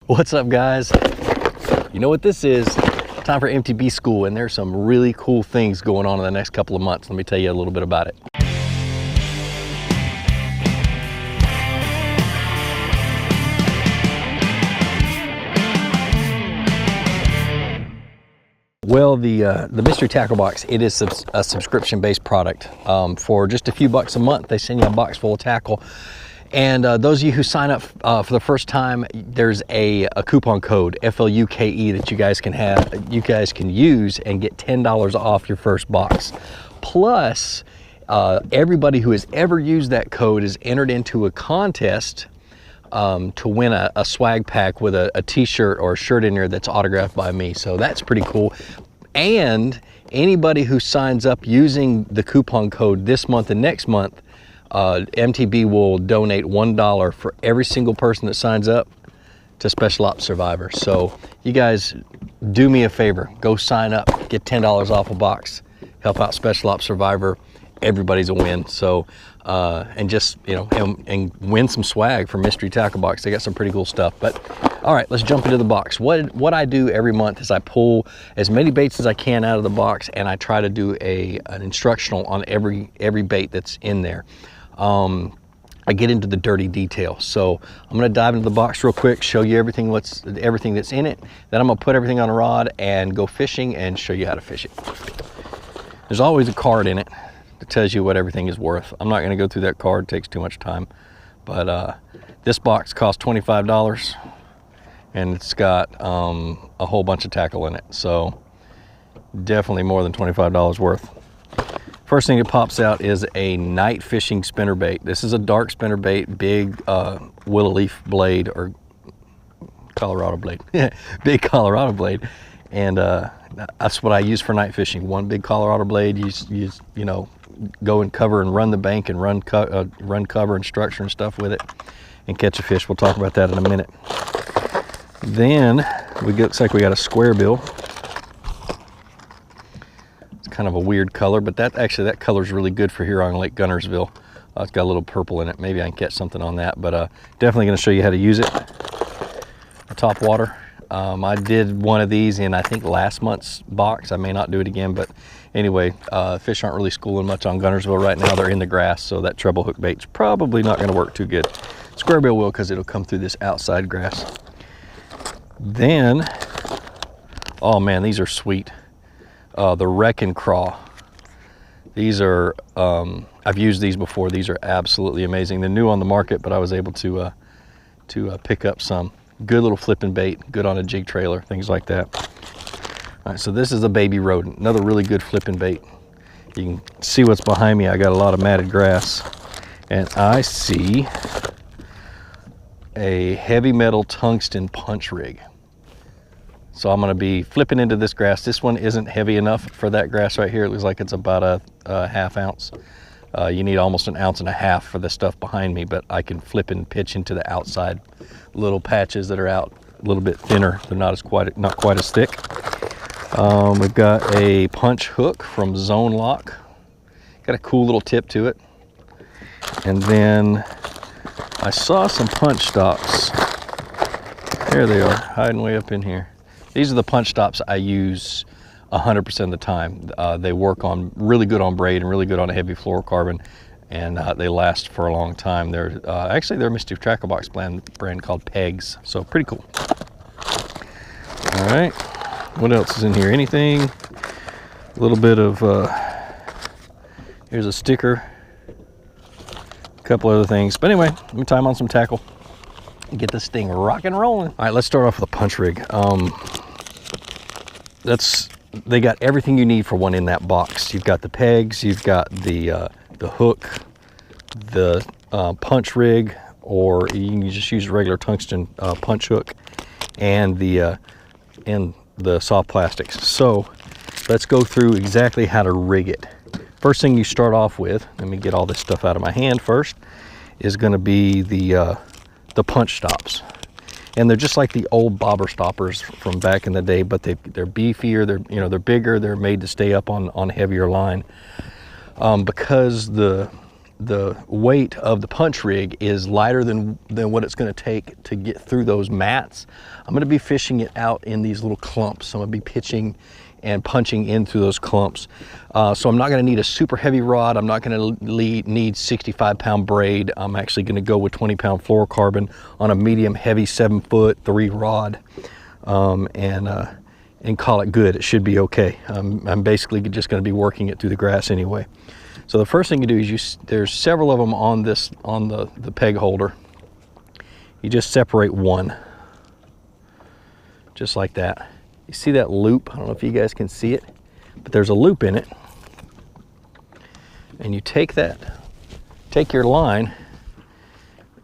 What's up, guys? You know what this is? Time for MTB School, and there's some really cool things going on in the next couple of months. Let me tell you a little bit about it. Well, the mystery tackle box, it is a subscription-based product. For just a few bucks a month, they send you a box full of tackle. And those of you who sign up for the first time, there's a coupon code, FLUKE, that you guys can use and get $10 off your first box. Plus, everybody who has ever used that code is entered into a contest to win a swag pack with a t-shirt or a shirt in there that's autographed by me. So that's pretty cool. And anybody who signs up using the coupon code this month and next month, MTB will donate $1 for every single person that signs up to Special Ops Survivor. So you guys do me a favor, go sign up, get $10 off a box, help out Special Ops Survivor. Everybody's a win. So and just, you know, and win some swag from Mystery Tackle Box. They got some pretty cool stuff. But all right, let's jump into the box. What I do every month is I pull as many baits as I can out of the box, and I try to do an instructional on every bait that's in there. I get into the dirty detail. So I'm gonna dive into the box real quick, show you everything that's in it. Then I'm gonna put everything on a rod and go fishing and show you how to fish it. There's always a card in it that tells you what everything is worth. I'm not gonna go through that card, it takes too much time. But this box costs $25 and it's got a whole bunch of tackle in it. So definitely more than $25 worth. First thing that pops out is a night fishing spinnerbait. This is a dark spinnerbait, big willow leaf blade or Colorado blade, big Colorado blade, and that's what I use for night fishing. One big Colorado blade. You know, go and cover and run the bank and run cover and structure and stuff with it, and catch a fish. We'll talk about that in a minute. Then looks like we got a square bill. Kind of a weird color, but that color is really good for here on Lake Gunnersville. It's got a little purple in it. Maybe I can catch something on that, but definitely going to show you how to use it. A top water. I did one of these in, I think, last month's box. I may not do it again, but anyway, fish aren't really schooling much on Gunnersville right now. They're in the grass, so that treble hook bait's probably not going to work too good. Square bill will, because it'll come through this outside grass. Then, oh man, these are sweet. The Wrecking Craw. These are, I've used these before. These are absolutely amazing. They're new on the market, but I was able to pick up some. Good little flipping bait, good on a jig trailer, things like that. All right, so this is a baby rodent, another really good flipping bait. You can see what's behind me. I got a lot of matted grass, and I see a heavy metal tungsten punch rig. So I'm gonna be flipping into this grass. This one isn't heavy enough for that grass right here. It looks like it's about a half ounce. You need almost an ounce and a half for the stuff behind me, but I can flip and pitch into the outside little patches that are out a little bit thinner. They're not quite as thick. We've got a punch hook from Zone Lock. Got a cool little tip to it. And then I saw some punch stops. There they are, hiding way up in here. These are the punch stops I use 100% of the time. They work really good on braid and really good on a heavy fluorocarbon, and they last for a long time. They're actually they're a Mystery Tackle Box brand called Pegs, so pretty cool. All right, what else is in here? Anything? A little bit of, here's a sticker, a couple other things. But anyway, let me tie them on some tackle and get this thing rock and rolling. All right, let's start off with a punch rig. They got everything you need for one in that box. You've got the pegs, you've got the hook, the punch rig, or you can just use a regular tungsten punch hook, and the soft plastics. So let's go through exactly how to rig it. First thing you start off with, let me get all this stuff out of my hand first, is going to be the punch stops. And they're just like the old bobber stoppers from back in the day, but they're beefier, they're bigger, they're made to stay up on heavier line. Because the the weight of the punch rig is lighter than what it's going to take to get through those mats, I'm going to be fishing it out in these little clumps. So I'm going to be pitching and punching in through those clumps. So I'm not going to need a super heavy rod. I'm not going to need 65-pound braid. I'm actually going to go with 20-pound fluorocarbon on a medium heavy 7-foot 3 rod, and call it good. It should be okay. I'm basically just going to be working it through the grass anyway. So the first thing you do is there's several of them on the peg holder. You just separate one, just like that. You see that loop? I don't know if you guys can see it, but there's a loop in it. And you take your line,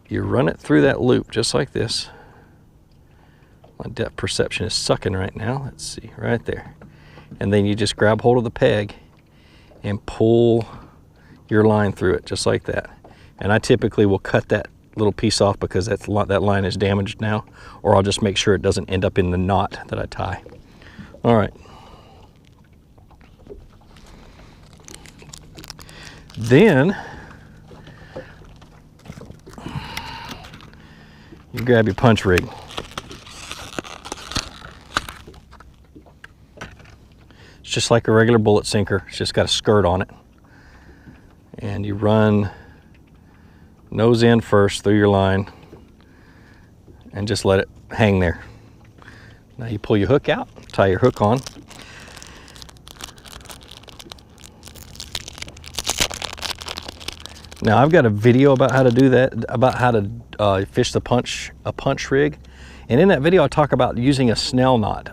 you run it through that loop just like this. My depth perception is sucking right now. Let's see, right there. And then you just grab hold of the peg and pull your line through it just like that. And I typically will cut that little piece off because that line is damaged now, or I'll just make sure it doesn't end up in the knot that I tie. All right. Then you grab your punch rig. It's just like a regular bullet sinker. It's just got a skirt on it. And you run nose in first through your line and just let it hang there. Now you pull your hook out, tie your hook on. Now I've got a video about how to do that, about how to fish a punch rig. And in that video I talk about using a snell knot.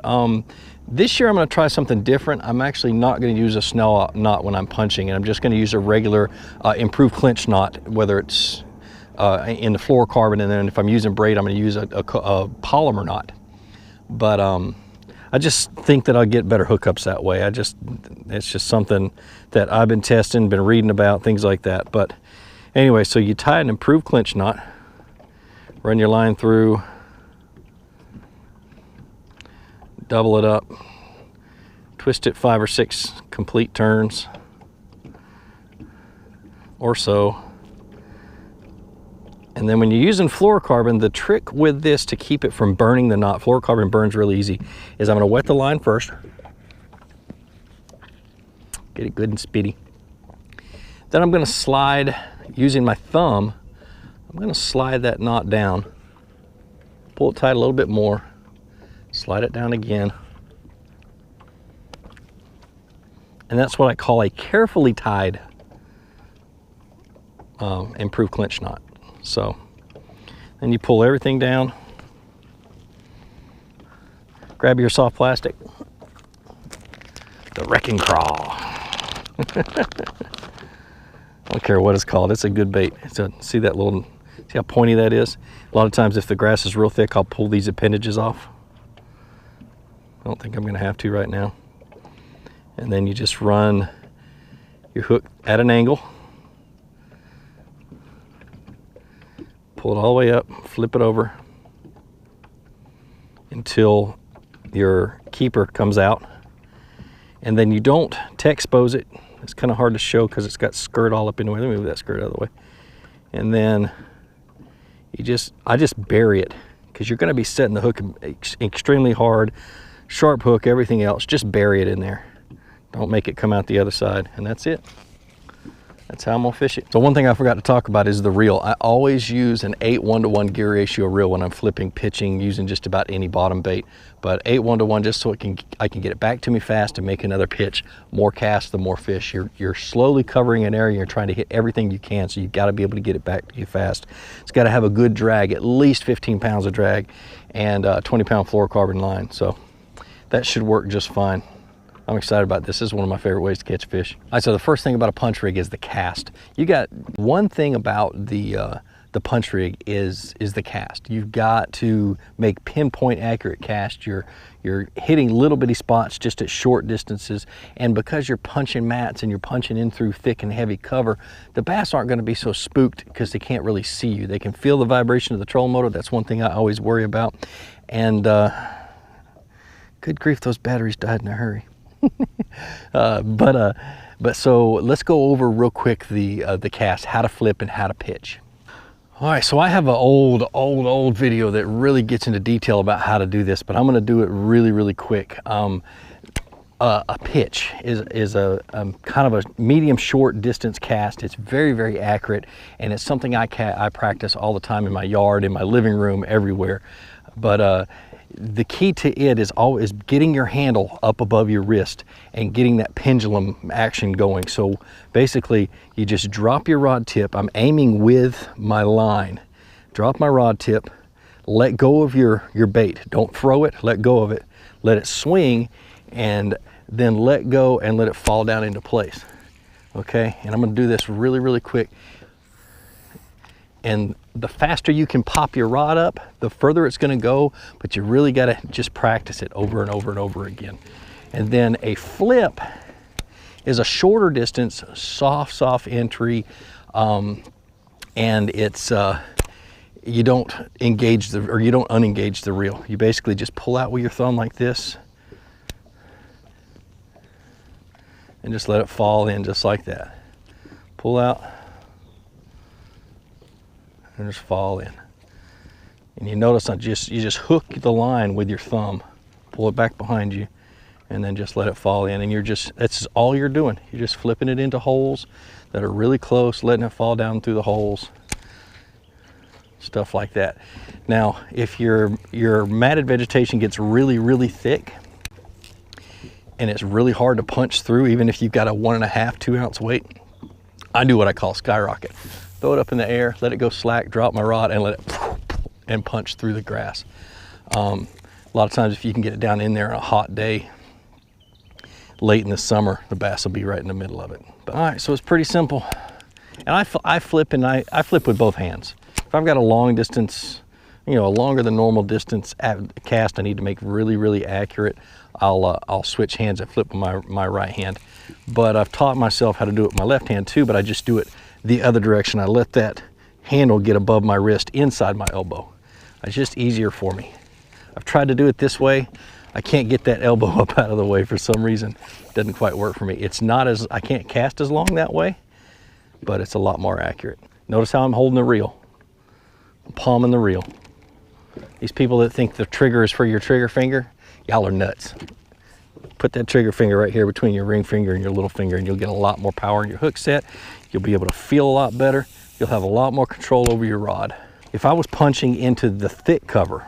This year I'm going to try something different. I'm actually not going to use a snell knot when I'm punching, and I'm just going to use a regular improved clinch knot, whether it's in the fluorocarbon, and then if I'm using braid I'm going to use a polymer knot. But I just think that I'll get better hookups that way. It's just something that I've been testing, been reading about, things like that. But anyway, so you tie an improved clinch knot, run your line through, double it up, twist it 5 or 6 complete turns or so. And then when you're using fluorocarbon, the trick with this to keep it from burning the knot, fluorocarbon burns really easy, is I'm going to wet the line first. Get it good and speedy. Then I'm going to slide, using my thumb, I'm going to slide that knot down. Pull it tight a little bit more. Slide it down again. And that's what I call a carefully tied improved clinch knot. So then you pull everything down, grab your soft plastic, the wrecking crawl. I don't care what it's called, it's a good bait. See that little, see how pointy that is? A lot of times if the grass is real thick, I'll pull these appendages off. I don't think I'm going to have to right now. And then you just run your hook at an angle, pull it all the way up, flip it over until your keeper comes out. And then you don't expose it. It's kind of hard to show because it's got skirt all up in the way. Let me move that skirt out of the way. And then I just bury it, because you're going to be setting the hook extremely hard. Sharp hook, everything else, just bury it in there. Don't make it come out the other side, and that's it. That's how I'm gonna fish it. So one thing I forgot to talk about is the reel. I always use an 8:1 gear ratio reel when I'm flipping, pitching, using just about any bottom bait. But 8:1 just so I can get it back to me fast and make another pitch. More cast, the more fish. You're slowly covering an area. You're trying to hit everything you can, so you've got to be able to get it back to you fast. It's got to have a good drag, at least 15 pounds of drag, and 20-pound fluorocarbon line. So that should work just fine. I'm excited about this. This is one of my favorite ways to catch fish. All right, so the first thing about a punch rig is the cast. You got one thing about the punch rig is the cast. You've got to make pinpoint accurate cast. You're hitting little bitty spots just at short distances, and because you're punching mats and you're punching in through thick and heavy cover, the bass aren't going to be so spooked because they can't really see you. They can feel the vibration of the trolling motor. That's one thing I always worry about. And good grief, those batteries died in a hurry. But But so let's go over real quick the cast, how to flip and how to pitch. All right, so I have an old video that really gets into detail about how to do this, but I'm gonna do it really quick. A pitch is a kind of a medium short distance cast. It's very accurate, and it's something I practice all the time in my yard, in my living room, everywhere. But the key to it is always getting your handle up above your wrist and getting that pendulum action going. So basically you just drop your rod tip. I'm aiming with my line. Drop my rod tip, let go of your bait. Don't throw it, let go of it. Let it swing, and then let go and let it fall down into place. Okay, and I'm gonna do this really quick. And the faster you can pop your rod up, the further it's gonna go, but you really gotta just practice it over and over again. And then a flip is a shorter distance, soft entry, and it's, you don't engage or you don't unengage the reel. You basically just pull out with your thumb like this, and just let it fall in just like that. Pull out and just fall in. And you notice you just hook the line with your thumb, pull it back behind you, and then just let it fall in. And that's all you're doing. You're just flipping it into holes that are really close, letting it fall down through the holes, stuff like that. Now, if your matted vegetation gets really thick, and it's really hard to punch through, even if you've got a 1.5, 2 ounce weight, I do what I call skyrocket. Throw it up in the air, let it go slack, drop my rod, and let it and punch through the grass. A lot of times if you can get it down in there on a hot day, late in the summer, the bass will be right in the middle of it. But, all right, so it's pretty simple. And I flip with both hands. If I've got a long distance, a longer than normal distance cast I need to make really accurate, I'll switch hands and flip with my right hand. But I've taught myself how to do it with my left hand too, but I just do it the other direction. I let that handle get above my wrist inside my elbow. It's just easier for me. I've tried to do it this way. I can't get that elbow up out of the way for some reason. It doesn't quite work for me. I can't cast as long that way, but it's a lot more accurate. Notice how I'm holding the reel. I'm palming the reel. These people that think the trigger is for your trigger finger, y'all are nuts. Put that trigger finger right here between your ring finger and your little finger, and you'll get a lot more power in your hook set. You'll be able to feel a lot better. You'll have a lot more control over your rod. If I was punching into the thick cover,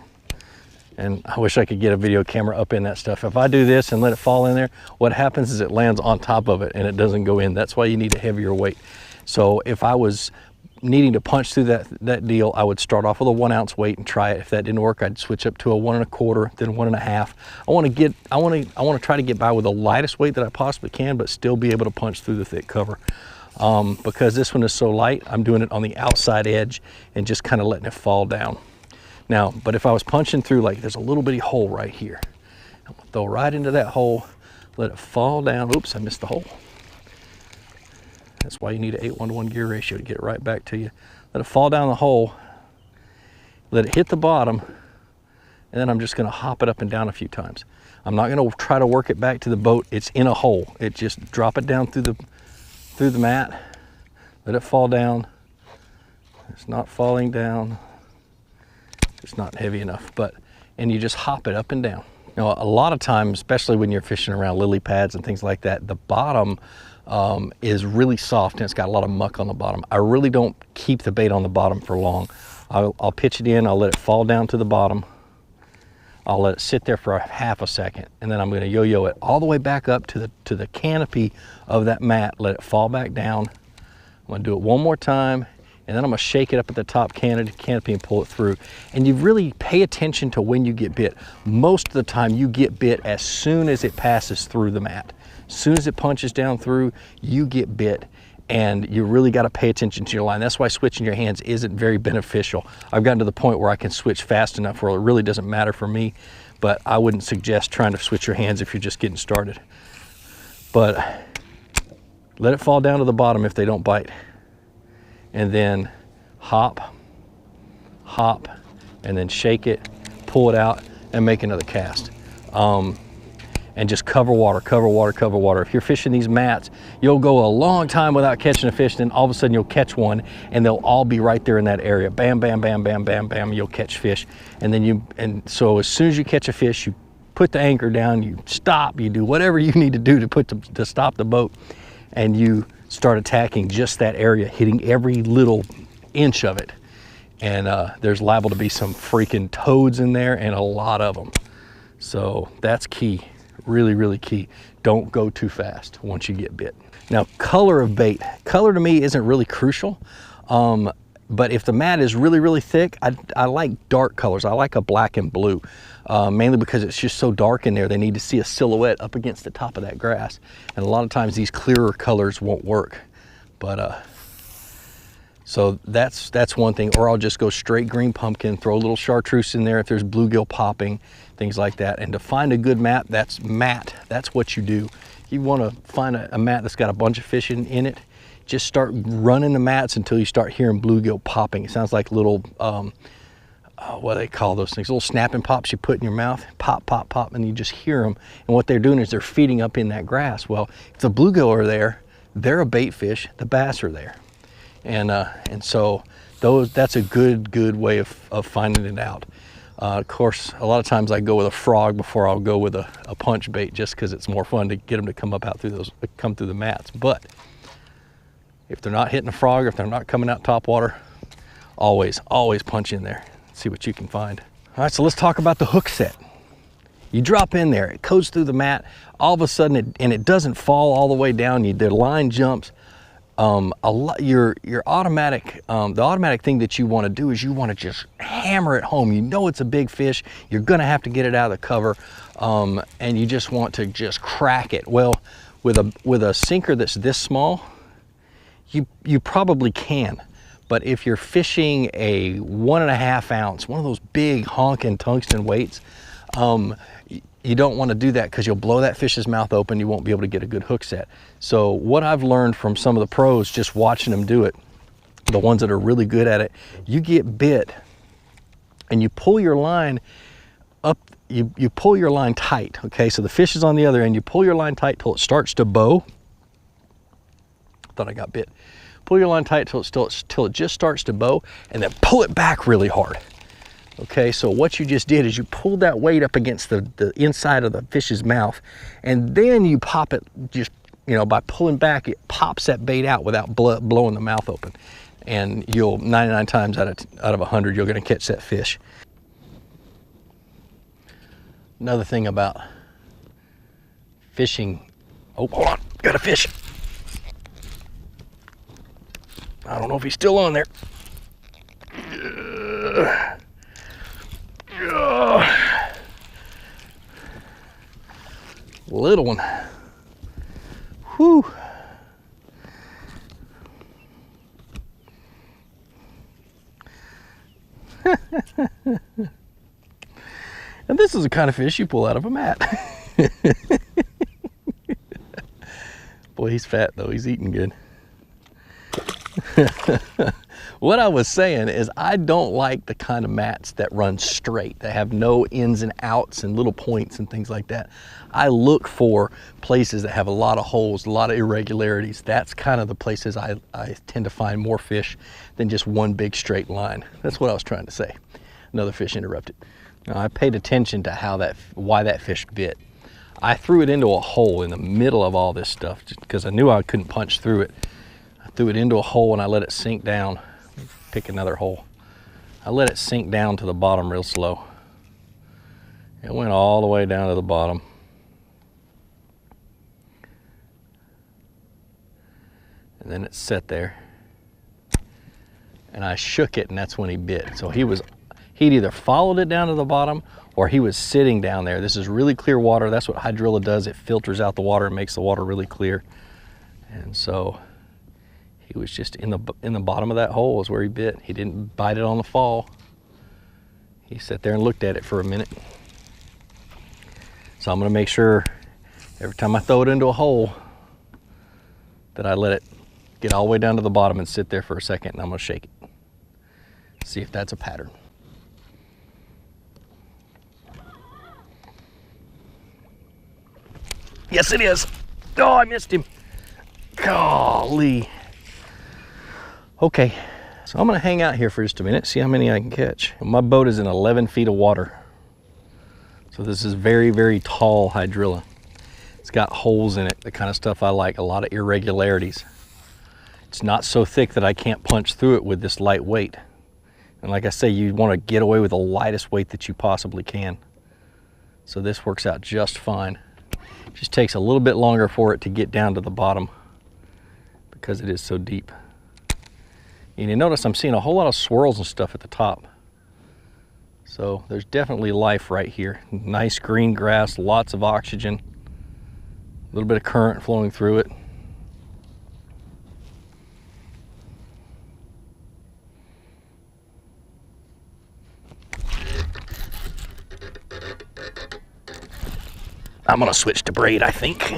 and I wish I could get a video camera up in that stuff. If I do this and let it fall in there, what happens is it lands on top of it and it doesn't go in. That's why you need a heavier weight. So if I was needing to punch through that deal, I would start off with a 1 ounce weight and try it. If that didn't work, I'd switch up to a 1 1/4, then 1 1/2. I want to try to get by with the lightest weight that I possibly can, but still be able to punch through the thick cover. Because this one is so light, I'm doing it on the outside edge and just kind of letting it fall down. Now, but if I was punching through, like there's a little bitty hole right here, I'm gonna throw right into that hole, let it fall down. Oops, I missed the hole. That's why you need an 8:1 gear ratio to get it right back to you. Let it fall down the hole, let it hit the bottom, and then I'm just gonna hop it up and down a few times. I'm not gonna try to work it back to the boat. It's in a hole. It just drop it down through the mat, let it fall down. It's not falling down. It's not heavy enough, and you just hop it up and down. Now, a lot of times, especially when you're fishing around lily pads and things like that, the bottom is really soft and it's got a lot of muck on the bottom. I really don't keep the bait on the bottom for long. I'll pitch it in, I'll let it fall down to the bottom. I'll let it sit there for a half a second, and then I'm gonna yo-yo it all the way back up to the canopy of that mat, let it fall back down. I'm gonna do it one more time, and then I'm gonna shake it up at the top canopy and pull it through. And you really pay attention to when you get bit. Most of the time you get bit as soon as it passes through the mat. As soon as it punches down through, you get bit, and you really gotta pay attention to your line. That's why switching your hands isn't very beneficial. I've gotten to the point where I can switch fast enough where it really doesn't matter for me, but I wouldn't suggest trying to switch your hands if you're just getting started. But let it fall down to the bottom if they don't bite. And then hop, and then shake it, pull it out, and make another cast. and just cover water, cover water, cover water. If you're fishing these mats, you'll go a long time without catching a fish, then all of a sudden you'll catch one, and they'll all be right there in that area. Bam, bam, bam, bam, bam, bam, you'll catch fish. And then so as soon as you catch a fish, you put the anchor down, you stop, you do whatever you need to do to stop the boat, and you start attacking just that area, hitting every little inch of it. And there's liable to be some freaking toads in there, and a lot of them. So that's key, really, really key. Don't go too fast once you get bit. Now, color of bait. Color to me isn't really crucial, but if the mat is really, really thick, I like dark colors. I like a black and blue, mainly because it's just so dark in there. They need to see a silhouette up against the top of that grass. And a lot of times these clearer colors won't work. But so that's one thing. Or I'll just go straight green pumpkin, throw a little chartreuse in there if there's bluegill popping, things like that. And to find a good mat, that's what you do. You want to find a mat that's got a bunch of fish in it. Just start running the mats until you start hearing bluegill popping. It sounds like little, what do they call those things? Little snapping pops you put in your mouth. Pop, pop, pop, and you just hear them. And what they're doing is they're feeding up in that grass. Well, if the bluegill are there, they're a bait fish, the bass are there. And so that's a good way of finding it out. Of course, a lot of times I go with a frog before I'll go with a punch bait, just because it's more fun to get them to come up out through the mats. But if they're not hitting a frog, if they're not coming out top water, always punch in there. See what you can find. All right, so let's talk about the hook set. You drop in there, it goes through the mat, all of a sudden, it doesn't fall all the way down. The line jumps. Your automatic, the automatic thing that you want to do is you want to just hammer it home. You know it's a big fish. You're going to have to get it out of the cover, and you just want to just crack it. Well, with a sinker that's this small, you probably can. But if you're fishing a 1.5 ounce, one of those big honking tungsten weights, you don't want to do that because you'll blow that fish's mouth open. You won't be able to get a good hook set. So what I've learned from some of the pros, just watching them do it, the ones that are really good at it, you get bit and you pull your line up, you pull your line tight, okay? So the fish is on the other end, you pull your line tight till it starts to bow. Thought I got bit. Pull your line tight till it just starts to bow, and then pull it back really hard. Okay, so what you just did is you pulled that weight up against the inside of the fish's mouth, and then you pop it, just, by pulling back, it pops that bait out without blowing the mouth open. And you'll, 99 times out of 100, you're gonna catch that fish. Another thing about fishing, oh, hold on, got a fish. I don't know if he's still on there. Little one. Whew. And this is the kind of fish you pull out of a mat. Boy, he's fat though. He's eating good. What I was saying is I don't like the kind of mats that run straight, that have no ins and outs and little points and things like that. I look for places that have a lot of holes, a lot of irregularities. That's kind of the places I tend to find more fish than just one big straight line. That's what I was trying to say. Another fish interrupted. Now, I paid attention to why that fish bit. I threw it into a hole in the middle of all this stuff just because I knew I couldn't punch through it. I threw it into a hole and I let it sink down. Pick another hole. I let it sink down to the bottom real slow. It went all the way down to the bottom. And then it sat there. And I shook it, and that's when he bit. So he'd either followed it down to the bottom or he was sitting down there. This is really clear water. That's what hydrilla does. It filters out the water and makes the water really clear. And so he was just in the bottom of that hole is where he bit. He didn't bite it on the fall. He sat there and looked at it for a minute. So I'm gonna make sure every time I throw it into a hole that I let it get all the way down to the bottom and sit there for a second, and I'm gonna shake it. See if that's a pattern. Yes, it is. Oh, I missed him. Golly. Okay, so I'm gonna hang out here for just a minute, see how many I can catch. My boat is in 11 feet of water. So this is very, very tall hydrilla. It's got holes in it, the kind of stuff I like, a lot of irregularities. It's not so thick that I can't punch through it with this light weight. And like I say, you want to get away with the lightest weight that you possibly can. So this works out just fine. It just takes a little bit longer for it to get down to the bottom because it is so deep. And you notice I'm seeing a whole lot of swirls and stuff at the top. So there's definitely life right here. Nice green grass, lots of oxygen, a little bit of current flowing through it. I'm gonna switch to braid, I think.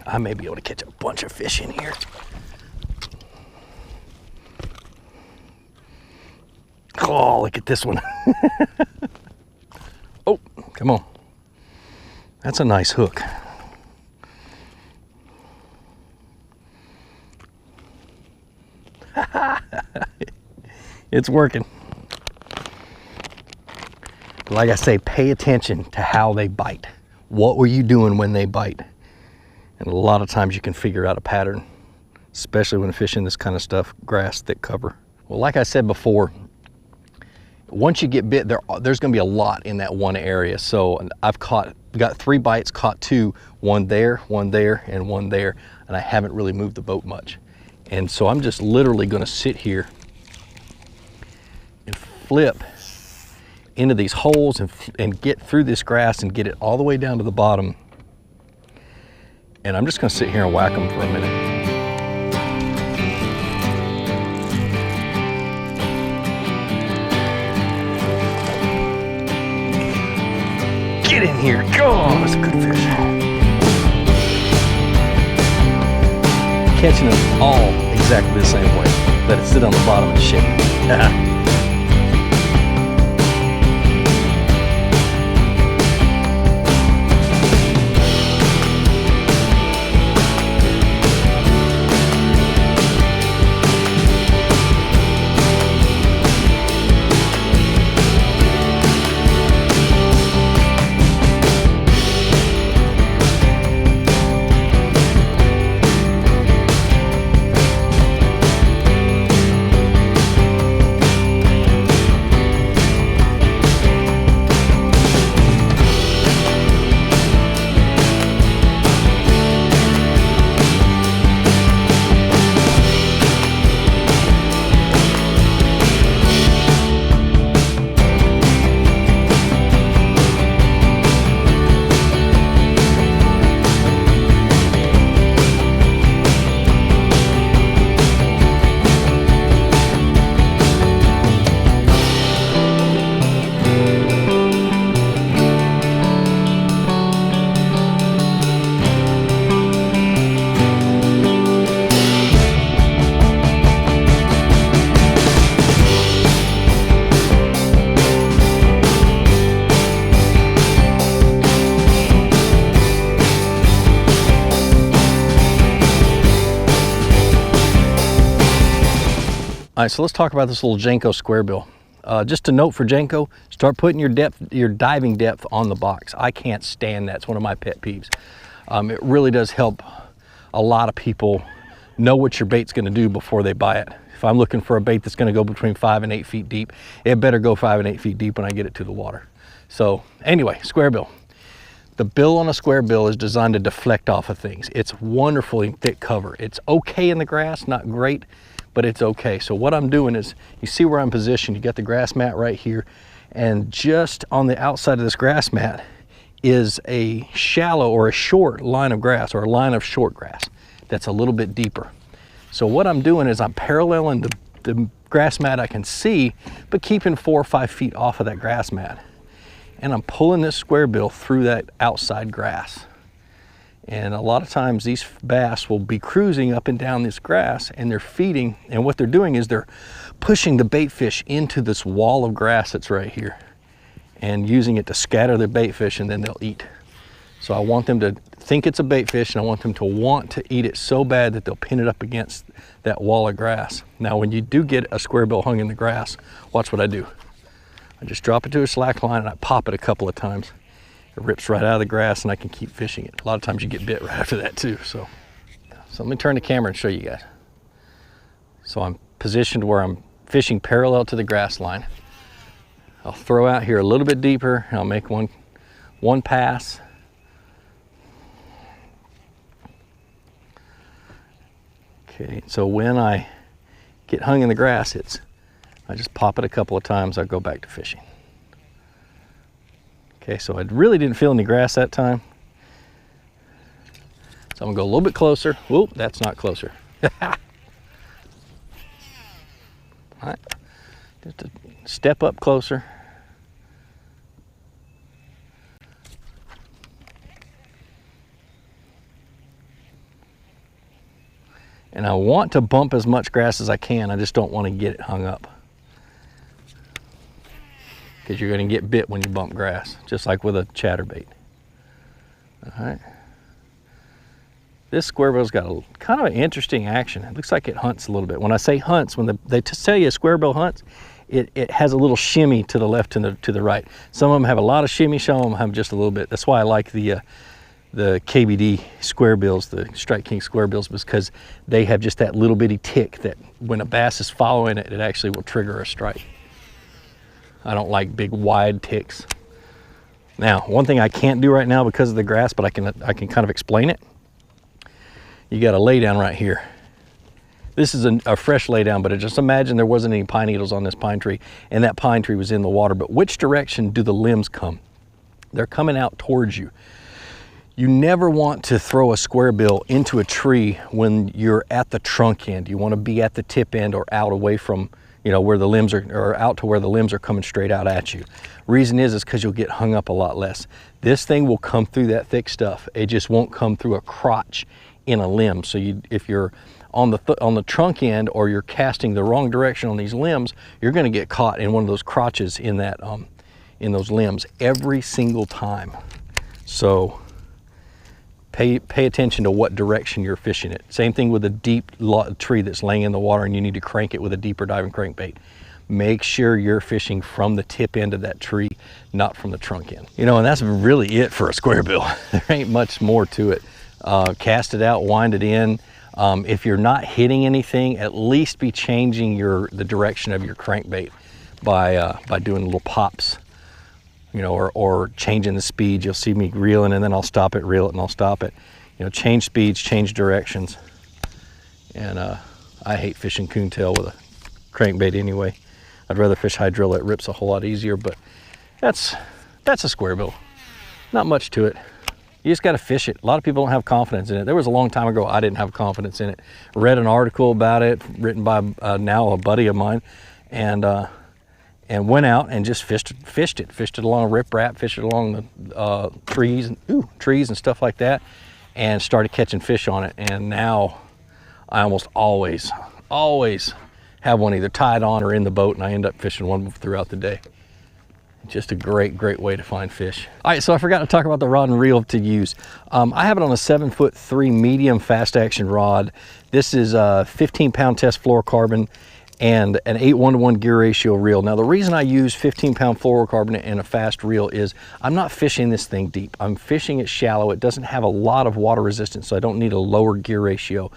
I may be able to catch a bunch of fish in here. Oh, look at this one. Oh, come on. That's a nice hook. It's working. Like I say, pay attention to how they bite. What were you doing when they bite? And a lot of times you can figure out a pattern, especially when fishing this kind of stuff, grass, thick cover. Well, like I said before, once you get bit, there's gonna be a lot in that one area. So I've got 3 bites, caught 2, one there, and one there, and I haven't really moved the boat much. And so I'm just literally gonna sit here and flip into these holes and get through this grass and get it all the way down to the bottom. And I'm just gonna sit here and whack them for a minute. Get in here, go! Oh, that's a good fish. Catching them all exactly the same way. Let it sit on the bottom and shake. All right, so let's talk about this little Jenko square bill. Just a note for Jenko, start putting your diving depth on the box. I can't stand that. It's one of my pet peeves. It really does help a lot of people know what your bait's gonna do before they buy it. If I'm looking for a bait that's gonna go between 5 and 8 feet deep, it better go 5 and 8 feet deep when I get it to the water. So anyway, square bill. The bill on a square bill is designed to deflect off of things. It's wonderfully thick cover. It's okay in the grass, not great, but it's okay. So what I'm doing is, you see where I'm positioned, you got the grass mat right here, and just on the outside of this grass mat is a shallow or a short line of grass, or a line of short grass that's a little bit deeper. So what I'm doing is I'm paralleling the grass mat I can see, but keeping 4 or 5 feet off of that grass mat. And I'm pulling this square bill through that outside grass. And a lot of times these bass will be cruising up and down this grass, and they're feeding, and what they're doing is they're pushing the bait fish into this wall of grass that's right here. and using it to scatter the bait fish, and then they'll eat. So I want them to think it's a bait fish, and I want them to want to eat it so bad that they'll pin it up against that wall of grass. Now, when you do get a square bill hung in the grass, watch what I do. I just drop it to a slack line and I pop it a couple of times. It rips right out of the grass and I can keep fishing it. A lot of times you get bit right after that too. So let me turn the camera and show you guys. So I'm positioned where I'm fishing parallel to the grass line. I'll throw out here a little bit deeper and I'll make one pass. Okay, so when I get hung in the grass, I just pop it a couple of times, I go back to fishing. Okay, so I really didn't feel any grass that time. So I'm gonna go a little bit closer. Whoop, that's not closer. All right, just a step up closer. And I want to bump as much grass as I can. I just don't want to get it hung up, because you're going to get bit when you bump grass, just like with a chatterbait. All right. This square bill's got a kind of an interesting action. It looks like it hunts a little bit. When I say hunts, when they tell you a square bill hunts, it has a little shimmy to the left and to the right. Some of them have a lot of shimmy, some of them have just a little bit. That's why I like the KBD square bills, the Strike King square bills, because they have just that little bitty tick that when a bass is following it, it actually will trigger a strike. I don't like big wide ticks. Now, one thing I can't do right now because of the grass, but I can kind of explain it. You got a lay down right here. This is a fresh lay down, but just imagine there wasn't any pine needles on this pine tree and that pine tree was in the water. But which direction do the limbs come? They're coming out towards you. You never want to throw a square bill into a tree when you're at the trunk end. You want to be at the tip end or out away from, you know, where the limbs are, or out to where the limbs are coming straight out at you. Reason is because you'll get hung up a lot less. This thing will come through that thick stuff. It just won't come through a crotch in a limb. So if you're on the trunk end or you're casting the wrong direction on these limbs, you're going to get caught in one of those crotches in that in those limbs every single time. So pay attention to what direction you're fishing it. Same thing with a deep tree that's laying in the water and you need to crank it with a deeper diving crankbait. Make sure you're fishing from the tip end of that tree, not from the trunk end. You know, and that's really it for a square bill. There ain't much more to it. Cast it out, wind it in. If you're not hitting anything, at least be changing the direction of your crankbait by doing little pops, you know, or changing the speed. You'll see me reeling and then I'll stop it, reel it, and I'll stop it. You know, change speeds, change directions. And I hate fishing coontail with a crankbait anyway. I'd rather fish hydrilla. It rips a whole lot easier, but that's a square bill. Not much to it. You just got to fish it. A lot of people don't have confidence in it. There was a long time ago I didn't have confidence in it. Read an article about it written by now a buddy of mine, and went out and just fished it along riprap, fished it along the trees and stuff like that, and started catching fish on it. And now I almost always have one either tied on or in the boat, and I end up fishing one throughout the day. Just a great way to find fish. All right, so I forgot to talk about the rod and reel to use. I have it on a 7'3" medium fast action rod. This is a 15-pound test fluorocarbon and an 8:1 gear ratio reel. Now the reason I use 15-pound fluorocarbon and a fast reel is I'm not fishing this thing deep. I'm fishing it shallow. It doesn't have a lot of water resistance, so I don't need a lower gear ratio.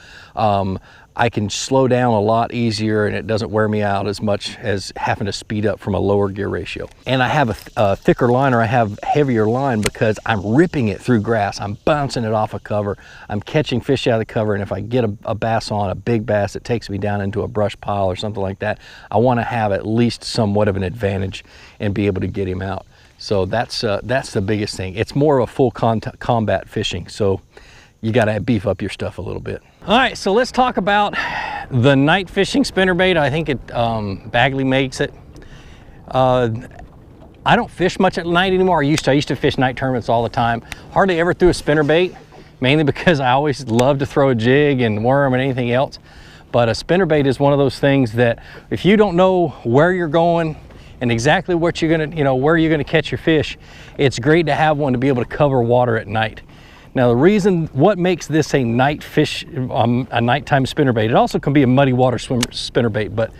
I can slow down a lot easier and it doesn't wear me out as much as having to speed up from a lower gear ratio. And I have a thicker line, or I have heavier line, because I'm ripping it through grass. I'm bouncing it off a cover. I'm catching fish out of the cover, and if I get a bass on, a big bass that takes me down into a brush pile or something like that, I want to have at least somewhat of an advantage and be able to get him out. So that's the biggest thing. It's more of a full combat fishing, so you got to beef up your stuff a little bit. All right, so let's talk about the night fishing spinnerbait. I think Bagley makes it. I don't fish much at night anymore. I used to fish night tournaments all the time. Hardly ever threw a spinnerbait, mainly because I always love to throw a jig and worm and anything else. But a spinnerbait is one of those things that if you don't know where you're going, and exactly what you're gonna, where you're gonna catch your fish, it's great to have one to be able to cover water at night. Now the reason, what makes this a night fish, a nighttime spinnerbait, it also can be a muddy water spinnerbait, but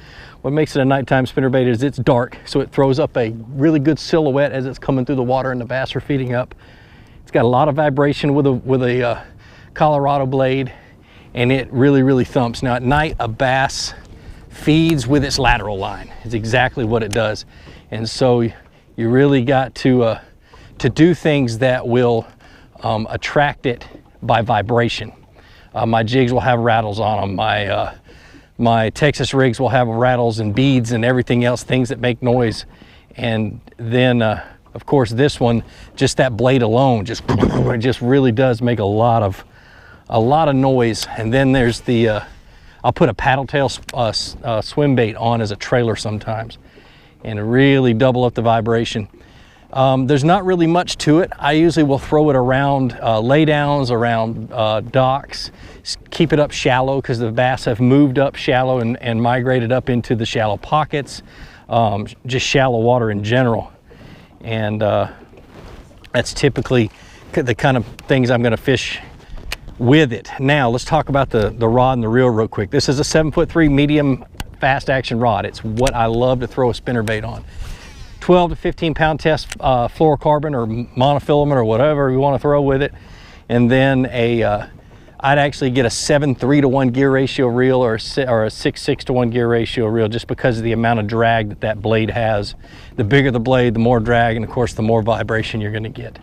what makes it a nighttime spinnerbait is it's dark, so it throws up a really good silhouette as it's coming through the water and the bass are feeding up. It's got a lot of vibration with a Colorado blade, and it really thumps. Now at night, a bass feeds with its lateral line. It's exactly what it does. And so you really got to do things that will attract it by vibration. My jigs will have rattles on them. My Texas rigs will have rattles and beads and everything else, things that make noise. And then of course this one, just that blade alone, it just really does make a lot of noise. And then there's the I'll put a paddle tail swim bait on as a trailer sometimes and really double up the vibration. There's not really much to it. I usually will throw it around laydowns, around docks, keep it up shallow because the bass have moved up shallow and migrated up into the shallow pockets, just shallow water in general. And that's typically the kind of things I'm going to fish with it. Now let's talk about the rod and the reel real quick. This is a 7'3" medium fast action rod. It's what I love to throw a spinnerbait on. 12 to 15 pound test fluorocarbon or monofilament or whatever you want to throw with it. And then I'd actually get a 7.3 to 1 gear ratio reel or a 6.6 to 1 gear ratio reel, just because of the amount of drag that blade has. The bigger the blade, the more drag, and of course the more vibration you're going to get.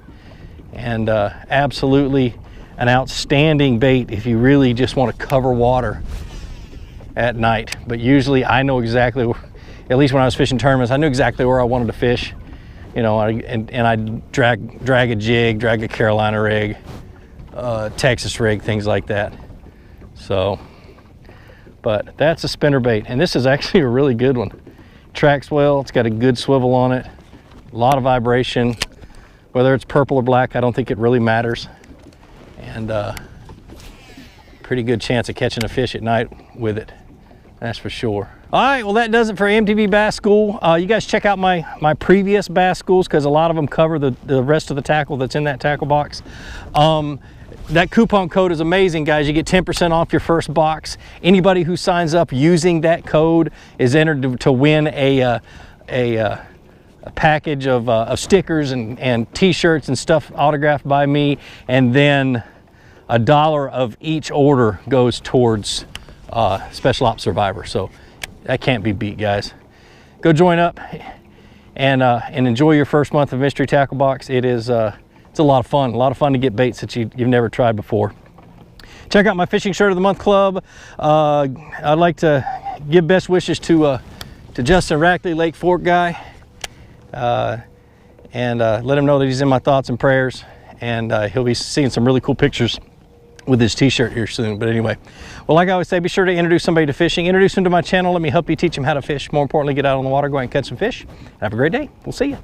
And absolutely an outstanding bait if you really just want to cover water at night. But usually I know exactly, at least when I was fishing tournaments, I knew exactly where I wanted to fish, and I'd drag a jig, drag a Carolina rig, Texas rig, things like that. So, but that's a spinnerbait, and this is actually a really good one. Tracks well, it's got a good swivel on it, a lot of vibration. Whether it's purple or black, I don't think it really matters. And pretty good chance of catching a fish at night with it, that's for sure. All right, well that does it for MTB Bass School. You guys check out my previous bass schools, because a lot of them cover the rest of the tackle that's in that tackle box. That coupon code is amazing, guys. You get 10% off your first box. Anybody who signs up using that code is entered to win a package of stickers and t-shirts and stuff autographed by me, and then $1 of each order goes towards Special Ops Survivor. So that can't be beat, guys. Go join up and enjoy your first month of Mystery Tackle Box. It's a lot of fun to get baits that you've never tried before. Check out my Fishing Shirt of the Month Club. I'd like to give best wishes to Justin Rackley, Lake Fork guy, and let him know that he's in my thoughts and prayers, and he'll be seeing some really cool pictures with his t-shirt here soon. But anyway, well, like I always say, be sure to introduce somebody to fishing, introduce them to my channel, let me help you teach them how to fish. More importantly, get out on the water, go out and catch some fish. Have a great day. We'll see you.